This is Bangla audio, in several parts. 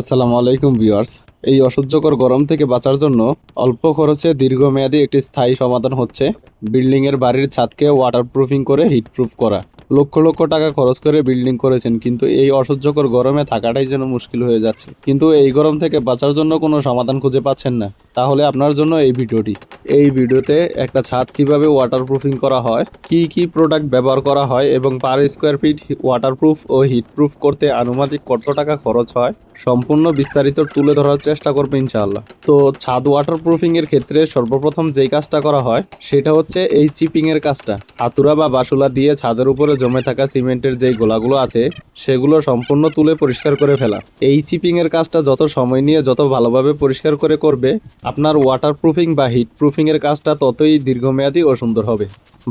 আসসালামু আলাইকুম ভিউয়ার্স। এই অসহ্যকর গরম থেকে বাঁচার জন্য অল্প খরচে দীর্ঘমেয়াদী একটি স্থায়ী সমাধান হচ্ছে বিল্ডিংয়ের বাড়ির ছাদকে ওয়াটারপ্রুফিং করে হিটপ্রুফ করা। লক্ষ লক্ষ টাকা খরচ করে বিল্ডিং করেছেন, কিন্তু এই অসহ্যকর গরমে থাকাটাই যেন মুশকিল হয়ে যাচ্ছে। কিন্তু এই গরম থেকে বাঁচার জন্য কোনো সমাধান খুঁজে পাচ্ছেন না, তাহলে আপনার জন্য এই ভিডিওটি। এই ভিডিওতে একটা ছাদ কিভাবে ওয়াটারপ্রুফিং করা হয়, কি কি প্রোডাক্ট ব্যবহার করা হয় এবং পার স্কোয়ার ফিট ওয়াটারপ্রুফ ও হিটপ্রুফ করতে আনুমানিক কত টাকা খরচ হয়, সম্পূর্ণ বিস্তারিত তুলে ধরার চেষ্টা করবে ইনশাআল্লাহ। তো ছাদ ওয়াটারপ্রুফিং এর ক্ষেত্রে সর্বপ্রথম যেই কাজটা করা হয় সেটা হচ্ছে এই চিপিং এর কাজটা। হাতুড়া বা বাসুলা দিয়ে ছাদের উপরে জমে থাকা সিমেন্টের যেই গোলাগুলো আছে সেগুলো সম্পূর্ণ তুলে পরিষ্কার করে ফেলা। এই চিপিং এর কাজটা যত সময় নিয়ে যত ভালোভাবে পরিষ্কার করে করবে, আপনার ওয়াটারপ্রুফিং বা হিট প্রুফিং এর কাজটা ততই দীর্ঘমেয়াদী ও সুন্দর হবে।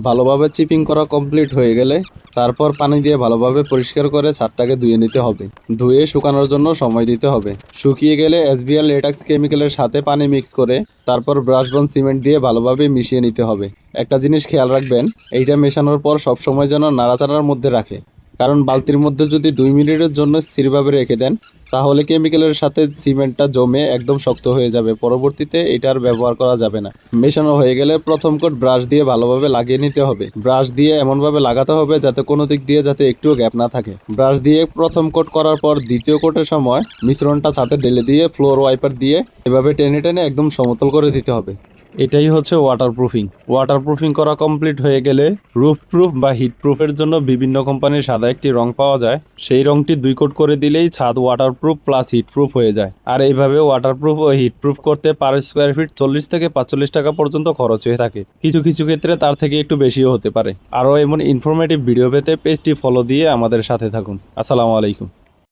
ভালোভাবে চিপিং করা কমপ্লিট হয়ে গেলে তারপর পানি দিয়ে ভালোভাবে পরিষ্কার করে ছাদটাকে ধুয়ে নিতে হবে। ধুয়ে শুকানোর জন্য সময় দিতে হবে। শুকিয়ে গেলে এসবিআর লেটেক্স কেমিক্যালের সাথে পানি মিক্স করে তারপর ব্রাশবন সিমেন্ট দিয়ে ভালোভাবে মিশিয়ে নিতে হবে। একটা জিনিস খেয়াল রাখবেন, এইটা মেশানোর পর সবসময় যেন নাড়াচাড়ার মধ্যে রাখে, কারণ বালতির মধ্যে যদি 2 মিনিটের জন্য স্থিরভাবে রেখে দেন তাহলে কেমিক্যালের সাথে সিমেন্টটা জমে একদম শক্ত হয়ে যাবে, পরবর্তীতে এটার ব্যবহার করা যাবে না। মেশানো হয়ে গেলে প্রথম কোট ব্রাশ দিয়ে ভালোভাবে লাগিয়ে নিতে হবে। ব্রাশ দিয়ে এমনভাবে লাগাতে হবে যাতে কোনো দিক দিয়ে যাতে একটুও গ্যাপ না থাকে। ব্রাশ দিয়ে প্রথম কোট করার পর দ্বিতীয় কোটের সময় মিশ্রণটা ছাদে ঢেলে দিয়ে ফ্লোর ওয়াইপার দিয়ে এভাবে টেনে টেনে একদম সমতল করে দিতে হবে। এটাই হচ্ছে ওয়াটারপ্রুফিং। ওয়াটারপ্রুফিং করা কমপ্লিট হয়ে গেলে রুফ প্রুফ বা হিট প্রুফের জন্য বিভিন্ন কোম্পানির সাদা একটি রং পাওয়া যায়, সেই রংটি 2 কোট করে দিলেই ছাদ ওয়াটারপ্রুফ প্লাস হিট প্রুফ হয়ে যায়। আর এইভাবে ওয়াটারপ্রুফ ও হিট প্রুফ করতে পার স্কোয়ার ফিট 40 থেকে 45 টাকা পর্যন্ত খরচ হয়ে থাকে। কিছু কিছু ক্ষেত্রে তার থেকে একটু বেশিও হতে পারে। আরও এমন ইনফরমেটিভ ভিডিও পেতে পেজটি ফলো দিয়ে আমাদের সাথে থাকুন। আসসালামু আলাইকুম।